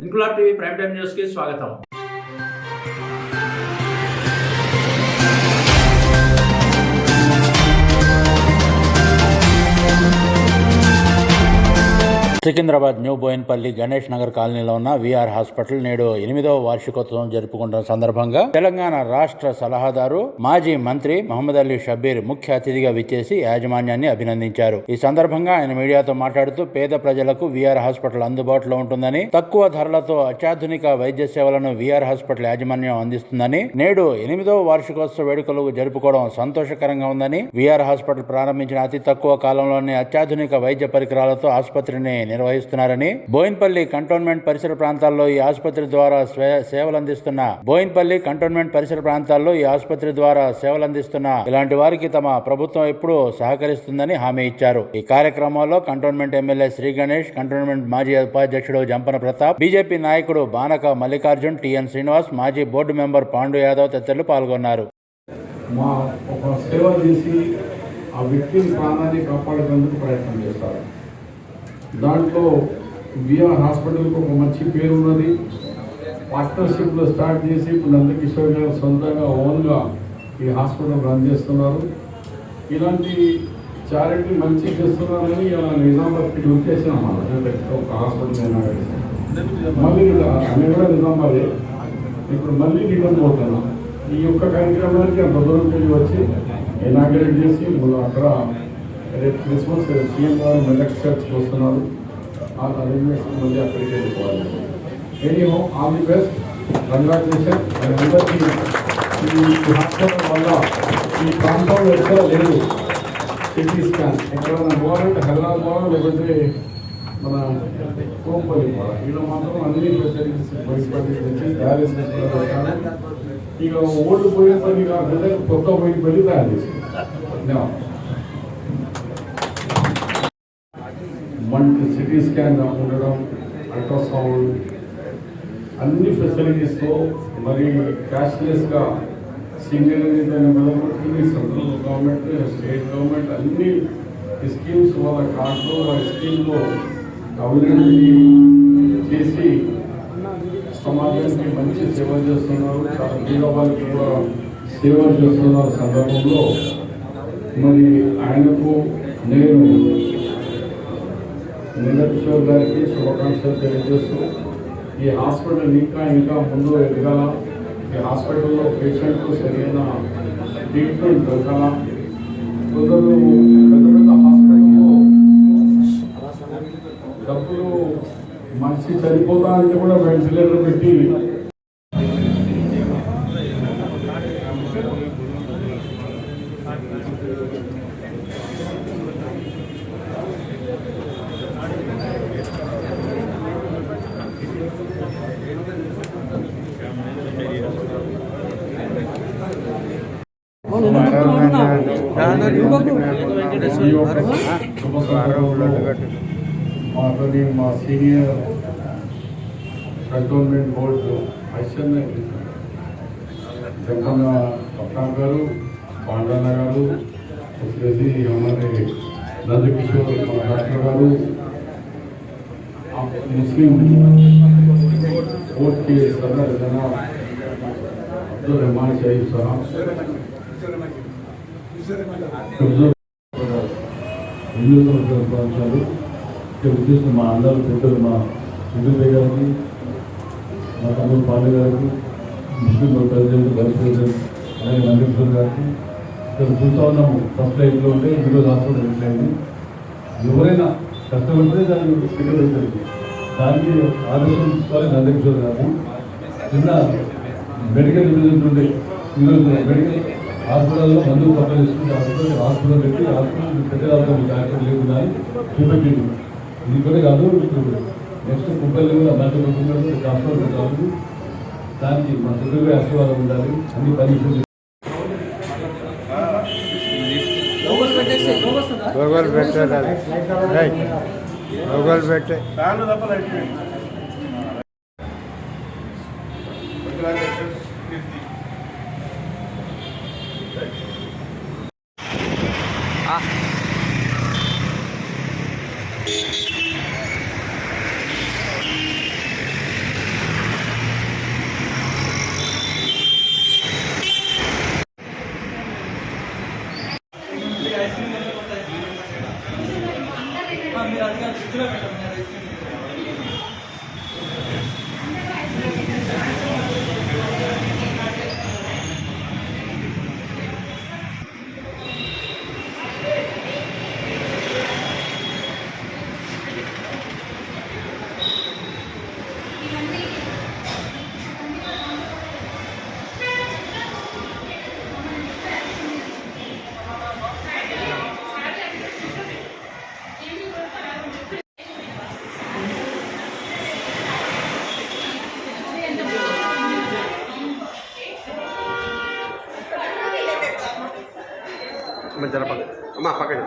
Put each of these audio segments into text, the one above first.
Inquilab TV prime time news కి స్వాగతం. Secunderabad new Boinpally Ganesh Nagar కాలనీలో ఉన్న విఆర్ హాస్పిటల్ నేడు 8వ వార్షికోత్సవం జరుపుకుంటున్న సందర్భంగా తెలంగాణ రాష్ట్ర సలహాదారు మాజీ మంత్రి మహమ్మద్ అలీ షబ్బీర్ ముఖ్య అతిథిగా విచ్చేసి యాజమాన్యాన్ని అభినందించారు. ఈ సందర్భంగా ఆయన మీడియాతో మాట్లాడుతూ పేద ప్రజలకు విఆర్ హాస్పిటల్ అందుబాటులో ఉంటుందని, తక్కువ ధరలతో అత్యాధునిక వైద్య సేవలను విఆర్ హాస్పిటల్ యాజమాన్యం అందిస్తుందని, నేడు 8వ వార్షికోత్సవ వేడుకలు జరుపుకోవడం సంతోషకరంగా ఉందని, విఆర్ హాస్పిటల్ ప్రారంభించిన అతి తక్కువ కాలంలోనే అత్యాధునిక వైద్య పరికరాలతో ఆసుపత్రిని నిర్వహిస్తున్నారని, బోయిన్పల్లి కంటోన్మెంట్ పరిసర ప్రాంతాల్లో ఈ ఆసుపత్రి ద్వారా సేవలందిస్తున్న ఇలాంటి వారికి తమ ప్రభుత్వం ఎప్పుడూ సహకరిస్తుందని హామీ ఇచ్చారు. ఈ కార్యక్రమంలో cantonment MLA Shri Ganesh, cantonment మాజీ ఉపాధ్యక్షుడు జంపన ప్రతాప్, బీజేపీ నాయకుడు బానక మల్లికార్జున్, టిఎన్ శ్రీనివాస్, మాజీ బోర్డు మెంబర్ పాండు యాదవ్ తదితరులు పాల్గొన్నారు. దాంట్లో విఆర్ హాస్పిటల్కి ఒక మంచి పేరు ఉన్నది. పార్ట్నర్షిప్లో స్టార్ట్ చేసి ఇప్పుడు నందకిషోర్ గారు సొంతంగా ఓన్గా ఈ హాస్పిటల్ రన్ చేస్తున్నారు. ఇలాంటి చారిటీ మంచి చేస్తున్నారని ఇలా నిజామాబాద్కి వచ్చేసినాం. ఒక హాస్పిటల్ మళ్ళీ అన్నీ కూడా నిజామాబాదే, ఇప్పుడు మళ్ళీ రిటర్న్ పోతున్నాం. ఈ యొక్క కార్యక్రమానికి అంత దూరం వెళ్ళి వచ్చి ఇనాగరేట్ చేసి మళ్ళీ అక్కడ రేపు క్రిస్మస్ సీఎం గారు మెదక్ చర్చ్కి వస్తున్నారు. ఆ అరేంజ్మెంట్స్ మళ్ళీ అక్కడికి వెళ్ళిపోవాలి. Anyhow all the best, congratulation. అందరికీ ఈ హాస్పిటల్ వల్ల ఈ ప్రాంతంలో ఎక్కడ లేదు సిటీ స్కాన్, ఎక్కడైనా పోవాలంటే హెల్లాల్ పోవాలి, లేకపోతే మన కోంపల్లి పోవాలి. ఇలా మాత్రం అన్ని ఫెసిలిటీస్ బయటపడి డయాలిసిస్ కూడా పెట్టాలి. ఇక ఓల్డ్ పోయినపల్లి కాకుండా కొత్త పోయినపల్లి తయారు చేసింది. సిటీ స్కాన్ ఉండడం, అల్ట్రాసౌండ్, అన్ని ఫెసిలిటీస్తో మరి క్యాష్లెస్గా single central government, state government అన్ని స్కీమ్స్ వాళ్ళ కార్డులో వాళ్ళ స్కీమ్లో అభివృద్ధి చేసి సమాజానికి మంచి సేవ చేస్తున్నారు. చాలా పేద వాళ్ళకి కూడా సేవ చేస్తున్నారు. సందర్భంలో మరి ఆయనకు నేను నందకిషోర్ గారికి శుభాకాంక్షలు తెలియజేస్తూ ఈ హాస్పిటల్ ఇంకా ముందు ఎదగాల, ఈ హాస్పిటల్లో పేషెంట్కు సరైన ట్రీట్మెంట్ దొరకాల. కొందరు పెద్ద పెద్ద హాస్పిటల్లో డబ్బులు మనిషి చనిపోతా అంటే కూడా వెంటిలేటర్ పెట్టి మా senior cantonment board Aishwarya Jampanna Patnaik గారు, పాండన్న గారు, వచ్చేసి हमारे నందకిషోర్ డాక్టర్ గారు, ముస్లిం कोर्ट के सदर जनाब अब्दुल रहमान शहीद साहब, హిందూ సంస్థల ప్రాంతాలు ఉద్దేశించిన మా అందరూ పెద్దలు, మా హిందూ గారికి, మా తమ్ముడు పాండే గారికి, ముస్లిం ప్రెసిడెంట్, వైస్ ప్రెసిడెంట్, అలాగే నందకిషోర్ గారికి ఇక్కడ చూస్తూ ఉన్నాము. ఫస్ట్ లైఫ్లో ఉంటే ఈరోజు హాస్పిటల్ వెళ్ళండి. ఎవరైనా కష్టపడితే దాన్ని స్వీకరించండి. దానికి ఆదర్శం తీసుకోవాలి నందకిషోర్ గారు. చిన్న మెడికల్ యూనిట్ ఉండే ఈరోజు మెడికల్ హాస్పిటల్లో మందులు పక్కన తీసుకుంటే హాస్పిటల్ పెట్టి హాస్పిటల్ పెట్టేదాకా డాక్టర్ లేకుండా చూపెట్టింది. ఇది కూడా కాదు, నెక్స్ట్ కుప్పలు కూడా అలాంటి హాస్పిటల్ పెట్టాలి. దానికి మా చదువుగా ఆశీర్వాదం ఉండాలి. అన్ని పరీక్షలు పెట్టే జర పక్క అమ్మా పక్కన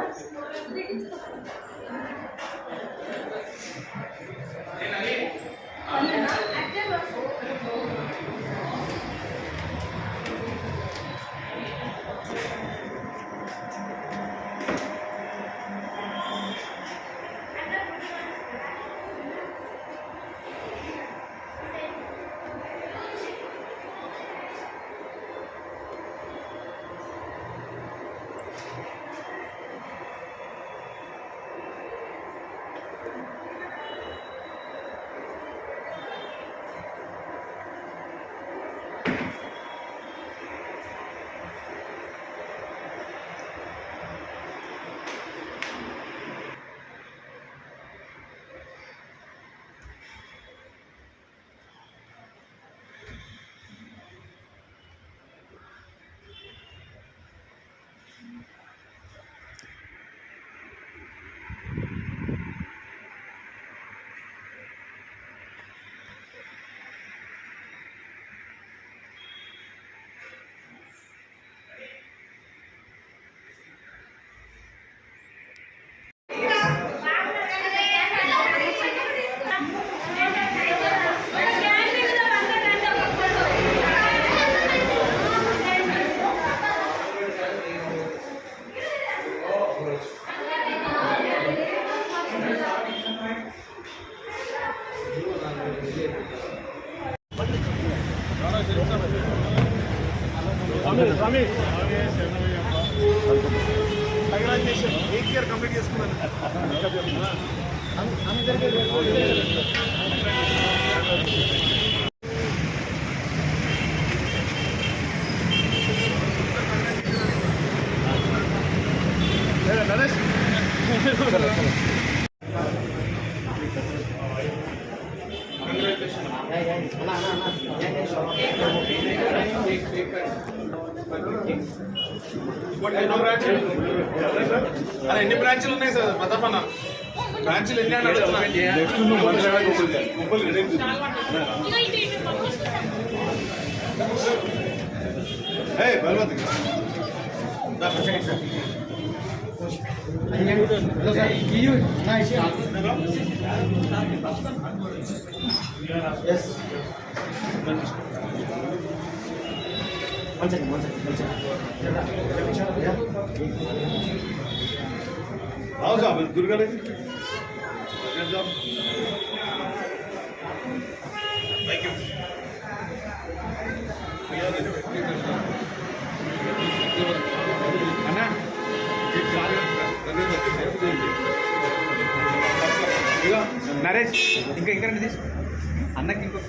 అరే ఎన్ని బ్రాంచ్లు ఉన్నాయి సార్ ప్రతాపన్న బ్రాంచ్లు ఎన్ని దుర్గా నరేష్ ఇంకా రండి తీసు అన్నకి ఇంకో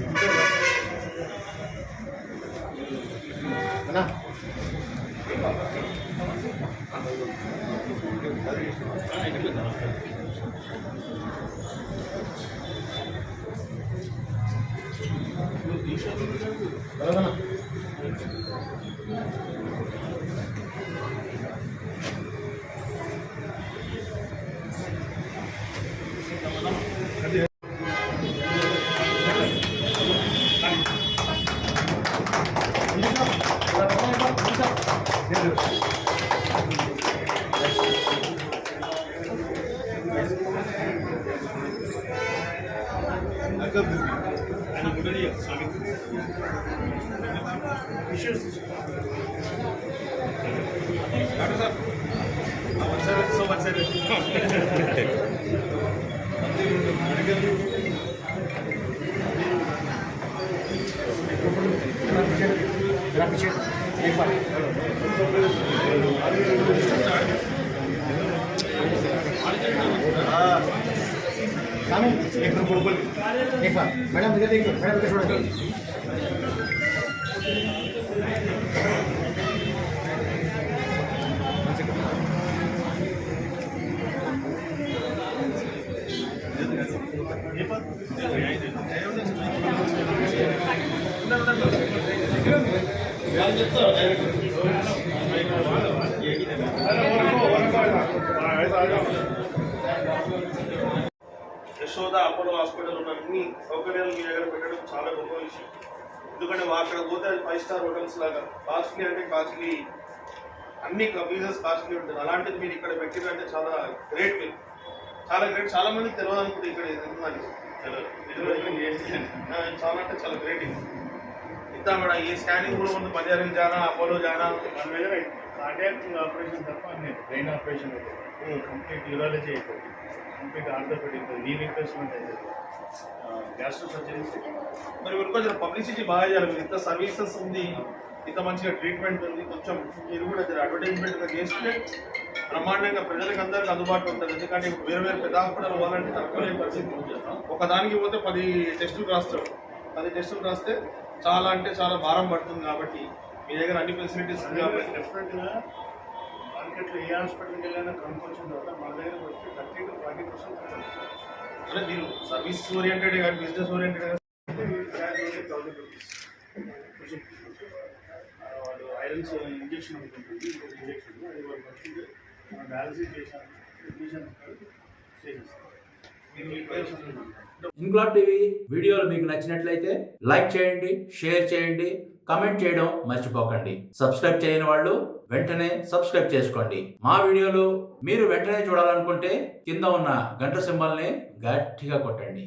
एक बार मैडम इधर देखिए मैडम इधर छोड़ो యశోద అపోలో హాస్పిటల్ ఉన్న అన్ని సౌకర్యాలు మీ దగ్గర పెట్టడం చాలా గొప్ప విషయం. ఎందుకంటే అక్కడ పోతే 5 స్టార్ హోటల్స్ లాగా కాస్ట్లీ అంటే కాస్ట్లీ అన్ని ఫీజెస్ కాస్ట్లీ ఉంటుంది. అలాంటిది మీరు ఇక్కడ పెట్టిరంటే చాలా గ్రేట్. మీరు చాలా గ్రేట్. చాలా మందికి తెలియదు అనుకుంటే ఇక్కడ ఇది ఉందని. చాలా అంటే చాలా గ్రేట్. ఇంత కూడా ఈ స్కానింగ్ కూడా ఉంది. బజారింగ్ జానా, అపోలో జానా, మన దగ్గర కార్డియాక్ ఆపరేషన్ తప్ప అన్ని బ్రెయిన్ ఆపరేషన్ కంప్లీట్ యూరాలజీ అయిపోయింది, కంప్లీట్ ఆర్థోపెడిక్, నీ రిప్లేస్మెంట్ అవుతుంది, గ్యాస్ట్రో సర్జరీస్. మరి మీరు కొంచెం పబ్లిసిటీ బాగా చేయాలి. మీరు ఇంత సర్వీసెస్ ఉంది, ఇంత మంచిగా ట్రీట్మెంట్ ఉంది, కొంచెం మీరు కూడా అడ్వర్టైజ్మెంట్గా చేస్తే బ్రహ్మాండంగా ప్రజలకు అందరికీ అందుబాటులో ఉంటుంది. ఎందుకంటే ఇప్పుడు వేరే వేరే పెద్ద హాస్పిటల్ పోవాలంటే తక్కువ లేని పరిస్థితి. ఒకదానికి పోతే 10 టెస్టులు రాస్తాడు. 10 టెస్టులు రాస్తే చాలా అంటే చాలా భారం పడుతుంది. కాబట్టి మీ దగ్గర అన్ని ఫెసిలిటీస్ ఉంది కాబట్టి డెఫినెట్గా మార్కెట్లో ఏ హాస్పిటల్కి వెళ్ళినా కనుక్కొచ్చిన తర్వాత మన దగ్గర వస్తే 30 to 40% అంటే మీరు సర్వీస్ ఓరియంటెడ్ కానీ బిజినెస్ ఓరియంటెడ్ కానీ 1000 రూపీస్. వాళ్ళు ఐరన్స్ ఇంజక్షన్ ఉంటుంది, ఇంజక్షన్ అది వాళ్ళు వచ్చింది డయాలసిస్ చేశాను, అడ్మిషన్ చేసేస్తాను. ఇంక్లాబ్ టీవీ వీడియోలు మీకు నచ్చినట్లయితే లైక్ చేయండి, షేర్ చేయండి, కమెంట్ చేయడం మర్చిపోకండి. సబ్స్క్రైబ్ చేయని వాళ్ళు వెంటనే సబ్స్క్రైబ్ చేసుకోండి. మా వీడియోలు మీరు వెంటనే చూడాలనుకుంటే కింద ఉన్న గంట సింబల్ని గట్టిగా కొట్టండి.